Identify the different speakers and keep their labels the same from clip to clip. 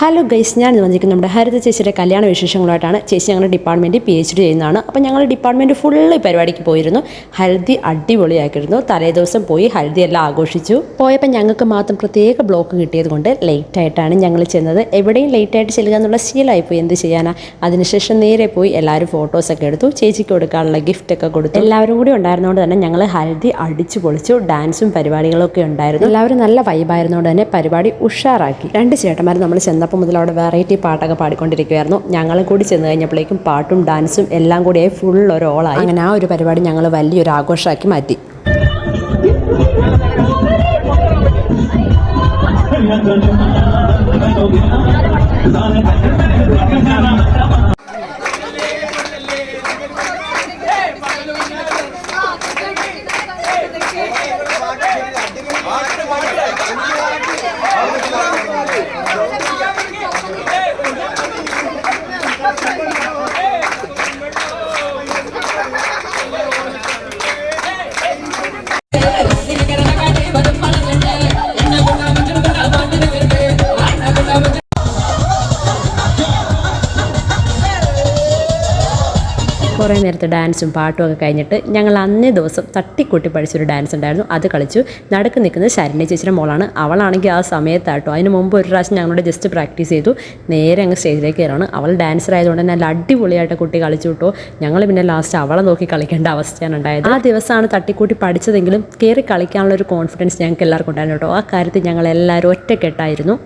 Speaker 1: Hello guys, ഞാൻ വന്നിരിക്കുന്നത് നമ്മുടെ ഹരിത ചേച്ചിയുടെ കല്യാണ വിശേഷങ്ങളായിട്ടാണ്. ചേച്ചി ഞങ്ങളുടെ ഡിപ്പാർട്ട്മെൻറ്റിൽ PhD ചെയ്യുന്നതാണ്. അപ്പോൾ ഞങ്ങൾ ഡിപ്പാർട്ട്മെൻറ്റ് ഫുള്ള് പരിപാടിക്ക് പോയിരുന്നു. ഹൽദി അടിപൊളിയാക്കിയിരുന്നു. തലേ ദിവസം പോയി ഹൽദി എല്ലാം ആഘോഷിച്ചു. പോയപ്പോൾ ഞങ്ങൾക്ക് മാത്രം പ്രത്യേക ബ്ലോക്ക് കിട്ടിയത് കൊണ്ട് ലേറ്റായിട്ടാണ് ഞങ്ങൾ ചെന്നത്. എവിടെയും ലേറ്റായിട്ട് ചെല്ലുക എന്നുള്ള ശീലമായിപ്പോയി, എന്ത് ചെയ്യാനാ. അതിനുശേഷം നേരെ പോയി എല്ലാവരും ഫോട്ടോസൊക്കെ എടുത്തു. ചേച്ചിക്ക് കൊടുക്കാനുള്ള ഗിഫ്റ്റൊക്കെ കൊടുത്തു. എല്ലാവരും കൂടി ഉണ്ടായിരുന്നതുകൊണ്ട് തന്നെ ഞങ്ങൾ ഹൽദി അടിച്ചു പൊളിച്ചു. ഡാൻസും പരിപാടികളൊക്കെ ഉണ്ടായിരുന്നു. എല്ലാവരും നല്ല വൈബായിരുന്നതുകൊണ്ട് തന്നെ പരിപാടി ഉഷാറാക്കി. രണ്ട് ചേട്ടന്മാർ നമ്മൾ ചെന്നപ്പോൾ മുതൽ അവിടെ വെറൈറ്റി പാട്ടൊക്കെ പാടിക്കൊണ്ടിരിക്കുമായിരുന്നു. ഞങ്ങൾ കൂടി ചെന്ന് കഴിഞ്ഞപ്പോഴേക്കും പാട്ടും ഡാൻസും എല്ലാം കൂടിയായി ഫുൾ ഒരു ഓളായി. അങ്ങനെ ആ ഒരു പരിപാടി ഞങ്ങൾ വലിയൊരു ആഘോഷമാക്കി മാറ്റി. കുറേ നേരത്തെ ഡാൻസും പാട്ടും ഒക്കെ കഴിഞ്ഞിട്ട് ഞങ്ങൾ അന്നേ ദിവസം തട്ടിക്കൂട്ടി പഠിച്ചൊരു ഡാൻസ് ഉണ്ടായിരുന്നു, അത് കളിച്ചു. നടുക്ക് നിൽക്കുന്നത് ശരണ്യ ചേച്ചിയുടെ മോളാണ്. അവളാണെങ്കിൽ ആ സമയത്താട്ടോ, അതിന് മുമ്പ് ഒരു പ്രാവശ്യം ഞങ്ങളോട് ജസ്റ്റ് പ്രാക്ടീസ് ചെയ്തു. നേരെ അങ്ങ് സ്റ്റേജിലേക്ക് കയറാണ്. അവൾ ഡാൻസർ ആയതുകൊണ്ട് തന്നെ നല്ല അടിപൊളിയായിട്ട് കുട്ടി കളിച്ചു കിട്ടോ. ഞങ്ങൾ പിന്നെ ലാസ്റ്റ് അവളെ നോക്കി കളിക്കേണ്ട അവസ്ഥയാണ് ഉണ്ടായത്. ആ ദിവസമാണ് തട്ടിക്കൂട്ടി പഠിച്ചതെങ്കിലും കയറി കളിക്കാനുള്ള ഒരു കോൺഫിഡൻസ് ഞങ്ങൾക്ക് എല്ലാവർക്കും ഉണ്ടായിരുന്നു കേട്ടോ. ആ കാര്യത്തിൽ ഞങ്ങൾ എല്ലാവരും ഒറ്റക്കെട്ടായിരുന്നു.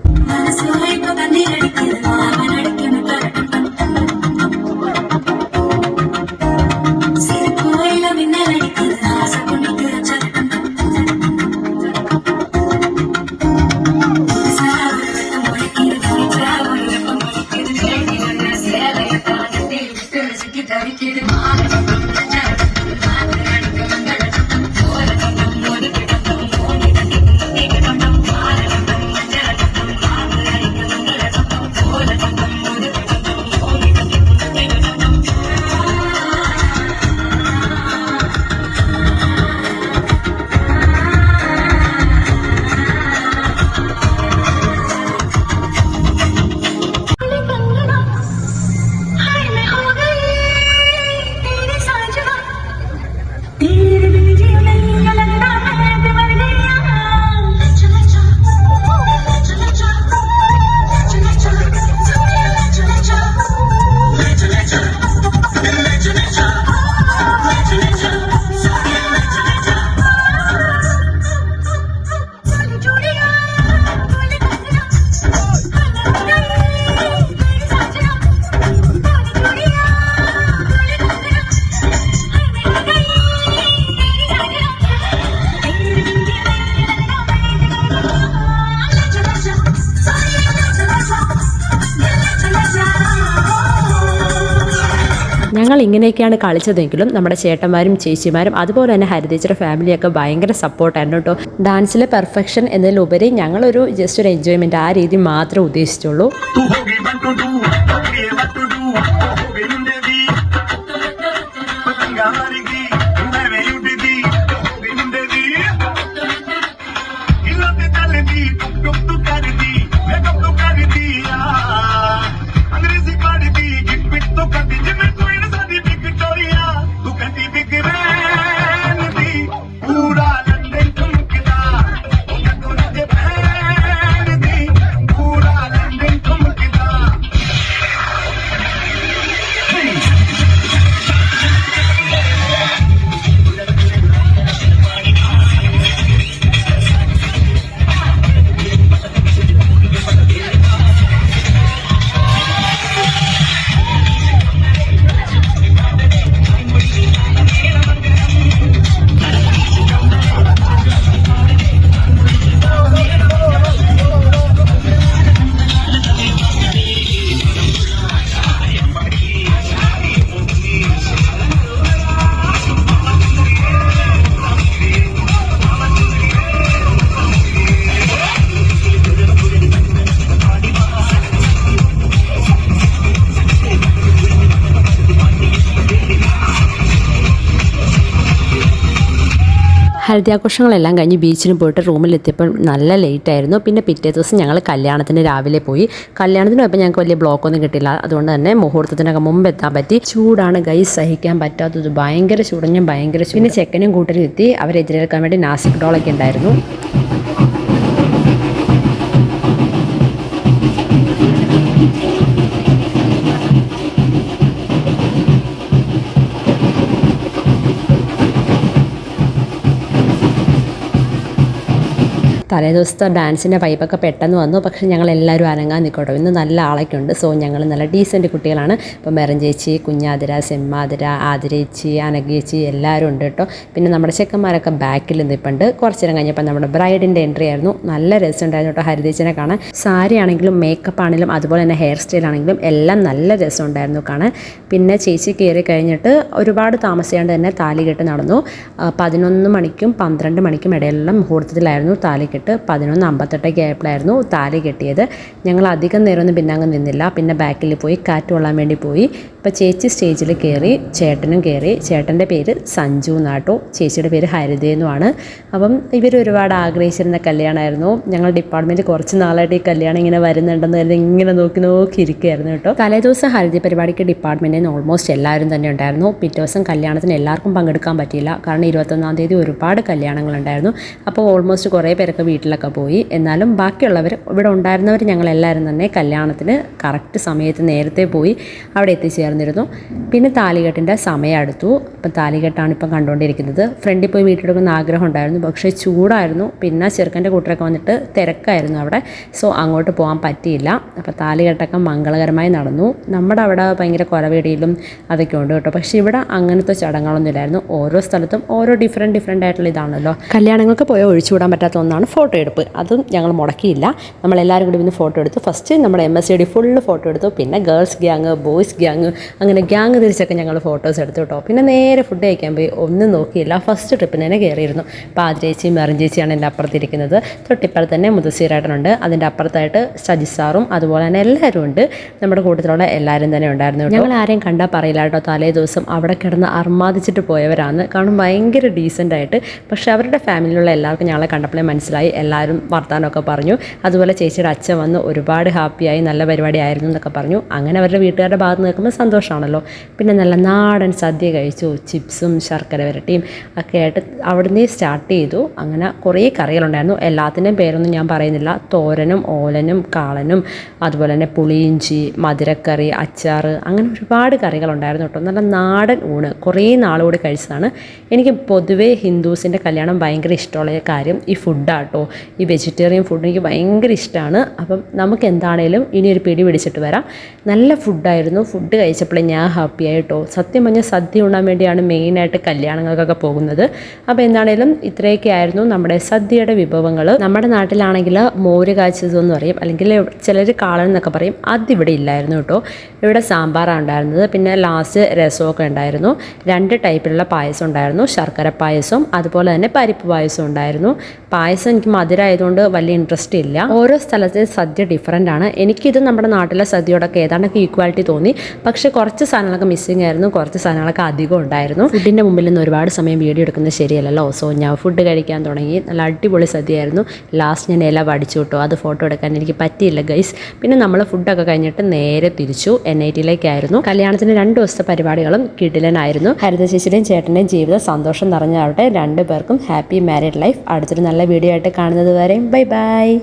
Speaker 1: ഞങ്ങൾ ഇങ്ങനെയൊക്കെയാണ് കളിച്ചതെങ്കിലും നമ്മുടെ ചേട്ടന്മാരും ചേച്ചിമാരും അതുപോലെ തന്നെ ഹരിതേച്ചിയുടെ ഫാമിലിയൊക്കെ ഭയങ്കര സപ്പോർട്ടായിരുന്നു കേട്ടോ. ഡാൻസിലെ പെർഫെക്ഷൻ എന്നതിലുപരി ഞങ്ങളൊരു ജസ്റ്റ് ഒരു എൻജോയ്മെൻറ്റ് ആ രീതി മാത്രമേ ഉദ്ദേശിച്ചുള്ളൂ. ഹൽദിയാഘോഷങ്ങളെല്ലാം കഴിഞ്ഞ് ബീച്ചിന് പോയിട്ട് റൂമിലെത്തിയപ്പോൾ നല്ല ലേറ്റ് ആയിരുന്നു. പിന്നെ പിറ്റേ ദിവസം ഞങ്ങൾ കല്യാണത്തിന് രാവിലെ പോയി. കല്യാണത്തിന് പോയപ്പോൾ ഞങ്ങൾക്ക് വലിയ ബ്ലോക്കൊന്നും കിട്ടില്ല. അതുകൊണ്ട് തന്നെ മുഹൂർത്തത്തിനൊക്കെ മുമ്പ് എത്താൻ പറ്റി. ചൂടാണ് ഗൈസ്, സഹിക്കാൻ പറ്റാത്തത്, ഭയങ്കര ചൂടഞ്ഞും ഭയങ്കര ചൂട്. പിന്നെ ചെക്കനും കൂട്ടരും എത്തി. അവരെതിരേൽക്കാൻ വേണ്ടി നാസിക് ഡോളൊക്കെ ഉണ്ടായിരുന്നു. തലേദിവസത്തെ ഡാൻസിൻ്റെ വൈബൊക്കെ പെട്ടെന്ന് വന്നു. പക്ഷേ ഞങ്ങളെല്ലാവരും അനങ്ങാൻ നിൽക്കട്ടോ. ഇന്ന് നല്ല ആളൊക്കെ ഉണ്ട്. സോ ഞങ്ങൾ നല്ല ഡീസൻറ്റ് കുട്ടികളാണ്. ഇപ്പോൾ മെറൻ ചേച്ചി, കുഞ്ഞാതിര, സെമ്മാതിര, ആതിരേച്ചി, അനഗേച്ചി എല്ലാവരും ഉണ്ട് കേട്ടോ. പിന്നെ നമ്മുടെ ചെക്കന്മാരൊക്കെ ബാക്കിൽ നിൽപ്പുണ്ട്. കുറച്ച് നേരം കഴിഞ്ഞപ്പോൾ നമ്മുടെ ബ്രൈഡിൻ്റെ എൻട്രി ആയിരുന്നു. നല്ല രസമുണ്ടായിരുന്നു കേട്ടോ ഹരിതേച്ചിനെ കാണാൻ. സാരി ആണെങ്കിലും മേക്കപ്പ് ആണെങ്കിലും അതുപോലെ തന്നെ ഹെയർ സ്റ്റൈൽ ആണെങ്കിലും എല്ലാം നല്ല രസമുണ്ടായിരുന്നു കാണാൻ. പിന്നെ ചേച്ചി കയറി കഴിഞ്ഞിട്ട് ഒരുപാട് താമസിയാണ്ട് തന്നെ താലികെട്ട് നടന്നു. 11 മണിക്കും 12 മണിക്കും ഇടയിലുള്ള മുഹൂർത്തത്തിലായിരുന്നു താലികെട്ട്. 11:58 ആയപ്പോഴായിരുന്നു താലി കെട്ടിയത്. ഞങ്ങൾ അധികം നേരമൊന്നും പിന്നങ്ങ് നിന്നില്ല. പിന്നെ ബാക്കിൽ പോയി കാറ്റ് കൊള്ളാൻ വേണ്ടി പോയി. ഇപ്പോൾ ചേച്ചി സ്റ്റേജിൽ കയറി, ചേട്ടനും കയറി. ചേട്ടൻ്റെ പേര് സഞ്ജു എന്നാട്ടോ, ചേച്ചിയുടെ പേര് ഹരിതയെന്നുമാണ്. അപ്പം ഇവർ ഒരുപാട് ആഗ്രഹിച്ചിരുന്ന കല്യാണമായിരുന്നു. ഞങ്ങൾ ഡിപ്പാർട്ട്മെൻറ്റ് കുറച്ച് നാളായിട്ട് ഈ കല്യാണം ഇങ്ങനെ വരുന്നുണ്ടെന്ന് കരുതി ഇങ്ങനെ നോക്കി ഇരിക്കുകയായിരുന്നു കേട്ടോ. തലേദിവസം ഹൽദി പരിപാടിക്ക് ഡിപ്പാർട്ട്മെൻറ്റിൽ നിന്ന് ഓൾമോസ്റ്റ് എല്ലാവരും തന്നെ ഉണ്ടായിരുന്നു. പിറ്റേ ദിവസം കല്യാണത്തിന് എല്ലാവർക്കും പങ്കെടുക്കാൻ പറ്റിയില്ല. കാരണം 21-ാം തീയതി ഒരുപാട് കല്യാണങ്ങളുണ്ടായിരുന്നു. അപ്പോൾ ഓൾമോസ്റ്റ് കുറേ പേരൊക്കെ വീട്ടിലൊക്കെ പോയി. എന്നാലും ബാക്കിയുള്ളവർ, ഇവിടെ ഉണ്ടായിരുന്നവർ ഞങ്ങളെല്ലാവരും തന്നെ കല്യാണത്തിന് കറക്റ്റ് സമയത്ത് നേരത്തെ പോയി അവിടെ എത്തിച്ചേർന്നിരുന്നു. പിന്നെ താലികെട്ടിൻ്റെ സമയം അടുത്തു. അപ്പം താലികെട്ടാണ് ഇപ്പം കണ്ടുകൊണ്ടിരിക്കുന്നത്. ഫ്രണ്ടിൽ പോയി വീട്ടിലെടുക്കുന്ന ആഗ്രഹം ഉണ്ടായിരുന്നു. പക്ഷേ ചൂടായിരുന്നു. പിന്നെ ചെറുക്കൻ്റെ കൂട്ടരൊക്കെ വന്നിട്ട് തിരക്കായിരുന്നു അവിടെ. സോ അങ്ങോട്ട് പോകാൻ പറ്റിയില്ല. അപ്പോൾ താലികെട്ടൊക്കെ മംഗളകരമായി നടന്നു. നമ്മുടെ അവിടെ ഭയങ്കര കുരവീടിയിലും അതൊക്കെ ഉണ്ട് കേട്ടോ. പക്ഷേ ഇവിടെ അങ്ങനത്തെ ചടങ്ങുകളൊന്നും ഇല്ലായിരുന്നു. ഓരോ സ്ഥലത്തും ഓരോ ഡിഫറെൻറ്റ് ആയിട്ടുള്ള ഇതാണല്ലോ. കല്യാണങ്ങൾക്ക് പോയാൽ ഒഴിച്ചുകൂടാൻ പറ്റാത്ത ഒന്നാണ് ഫോട്ടോ എടുപ്പ്. അതും ഞങ്ങൾ മുടക്കിയില്ല. നമ്മളെല്ലാവരും കൂടി ഇന്ന് ഫോട്ടോ എടുത്തു. ഫസ്റ്റ് നമ്മുടെ MSCD ഫുള്ള് ഫോട്ടോ എടുത്തു. പിന്നെ ഗേൾസ് ഗ്യാങ്, ബോയ്സ് ഗ്യാങ്, അങ്ങനെ ഗ്യാങ് തിരിച്ചൊക്കെ ഞങ്ങൾ ഫോട്ടോസ് എടുത്തു കേട്ടോ. പിന്നെ നേരെ ഫുഡ് കഴിക്കാൻ പോയി. ഒന്നും നോക്കിയില്ല. ഫസ്റ്റ് ട്രിപ്പിന് തന്നെ കയറിയിരുന്നു. അപ്പോൾ ആതിരേച്ചിയും മെറിൻ ചേച്ചിയാണ് എൻ്റെ അപ്പുറത്തിരിക്കുന്നത്. തൊട്ടിപ്പുറത്ത് തന്നെ മുതസീറായിട്ടുണ്ട്. അതിൻ്റെ അപ്പുറത്തായിട്ട് സജിസാറും അതുപോലെ തന്നെ എല്ലാവരും ഉണ്ട്. നമ്മുടെ കൂട്ടത്തിലുള്ള എല്ലാവരും തന്നെ ഉണ്ടായിരുന്നു. ഞങ്ങൾ ആരെയും കണ്ടാൽ പറയില്ല കേട്ടോ, തലേ ദിവസം അവിടെ കിടന്ന് അർമാദിച്ചിട്ട് പോയവരാണ്. കാരണം ഭയങ്കര ഡീസൻ്റായിട്ട്. പക്ഷേ അവരുടെ ഫാമിലിയിലുള്ള എല്ലാവർക്കും ഞങ്ങളെ കണ്ടപ്പോഴേ മനസ്സിലായി. എല്ലാവരും വർത്താനമൊക്കെ പറഞ്ഞു. അതുപോലെ ചേച്ചിയുടെ അച്ഛൻ വന്ന് ഒരുപാട് ഹാപ്പിയായി, നല്ല പരിപാടി ആയിരുന്നു എന്നൊക്കെ പറഞ്ഞു. അങ്ങനെ അവരുടെ വീട്ടുകാരുടെ ഭാഗത്ത് നിൽക്കുമ്പോൾ സന്തോഷമാണല്ലോ. പിന്നെ നല്ല നാടൻ സദ്യ കഴിച്ചു. ചിപ്സും ശർക്കര വരട്ടിയും ഒക്കെ ആയിട്ട് അവിടുന്ന് സ്റ്റാർട്ട് ചെയ്തു. അങ്ങനെ കുറേ കറികളുണ്ടായിരുന്നു. എല്ലാത്തിൻ്റെയും പേരൊന്നും ഞാൻ പറയുന്നില്ല. തോരനും ഓലനും കാളനും അതുപോലെ തന്നെ പുളിയിഞ്ചി, മധുരക്കറി, അച്ചാർ, അങ്ങനെ ഒരുപാട് കറികളുണ്ടായിരുന്നു കേട്ടോ. നല്ല നാടൻ ഊണ് കുറേ നാളുകൂടി കഴിച്ചതാണ്. എനിക്ക് പൊതുവേ ഹിന്ദുസിൻ്റെ കല്യാണം ഭയങ്കര ഇഷ്ടമുള്ള കാര്യം ഈ ഫുഡാട്ടോ. ഈ വെജിറ്റേറിയൻ ഫുഡ് എനിക്ക് ഭയങ്കര ഇഷ്ടമാണ്. അപ്പം നമുക്ക് എന്താണേലും ഇനി ഒരു പിടി പിടിച്ചിട്ട് വരാം. നല്ല ഫുഡായിരുന്നു. ഫുഡ് കഴിച്ചപ്പോഴേ ഞാൻ ഹാപ്പി ആയിട്ടോ. സത്യം പറഞ്ഞാൽ സദ്യ ഉണ്ണാൻ വേണ്ടിയാണ് മെയിനായിട്ട് കല്യാണങ്ങൾക്കൊക്കെ പോകുന്നത്. അപ്പോൾ എന്താണേലും ഇത്രയൊക്കെ ആയിരുന്നു നമ്മുടെ സദ്യയുടെ വിഭവങ്ങൾ. നമ്മുടെ നാട്ടിലാണെങ്കിൽ മോര് കാച്ചതെന്ന് പറയും, അല്ലെങ്കിൽ ചിലർ കാളൻ എന്നൊക്കെ പറയും. അതിവിടെ ഇല്ലായിരുന്നു കേട്ടോ. ഇവിടെ സാമ്പാറാണ് ഉണ്ടായിരുന്നത്. പിന്നെ ലാസ്റ്റ് രസമൊക്കെ ഉണ്ടായിരുന്നു. 2 ടൈപ്പിലുള്ള പായസം ഉണ്ടായിരുന്നു. ശർക്കര പായസം അതുപോലെ തന്നെ പരിപ്പ് പായസം ഉണ്ടായിരുന്നു. പായസം എനിക്ക് മധുരമായതുകൊണ്ട് വലിയ ഇൻട്രസ്റ്റ് ഇല്ല. ഓരോ സ്ഥലത്തെ സദ്യ ഡിഫറൻ്റ് ആണ്. എനിക്കിത് നമ്മുടെ നാട്ടിലെ സദ്യയോടൊക്കെ ഏതാണ്ടൊക്കെ ഈക്വാലിറ്റി തോന്നി. പക്ഷേ കുറച്ച് സാധനങ്ങളൊക്കെ മിസ്സിങ് ആയിരുന്നു. കുറച്ച് സാധനങ്ങളൊക്കെ അധികം ഉണ്ടായിരുന്നു. ഫുഡിൻ്റെ മുമ്പിൽ നിന്ന് ഒരുപാട് സമയം വീഡിയോ എടുക്കുന്നത് ശരിയല്ലല്ലോ. സോ ഞാൻ ഫുഡ് കഴിക്കാൻ തുടങ്ങി. നല്ല അടിപൊളി സദ്യയായിരുന്നു. ലാസ്റ്റ് ഞാൻ ഇല വടിച്ചു കിട്ടോ. അത് ഫോട്ടോ എടുക്കാൻ എനിക്ക് പറ്റിയില്ല ഗൈസ്. പിന്നെ നമ്മൾ ഫുഡൊക്കെ കഴിഞ്ഞിട്ട് നേരെ തിരിച്ചു NITയിലേക്കായിരുന്നു. കല്യാണത്തിന് 2 ദിവസത്തെ പരിപാടികളും കിടിലനായിരുന്നു. ഹരിത ചേച്ചിയുടെയും ചേട്ടൻ്റെയും ജീവിതം സന്തോഷം നിറഞ്ഞാവട്ടെ. 2 പേർക്കും ഹാപ്പി മാരീഡ് ലൈഫ്. അടുത്തൊരു നല്ല വീഡിയോ ആയിട്ട് കാണുന്നത് വരെ ബൈ ബൈ.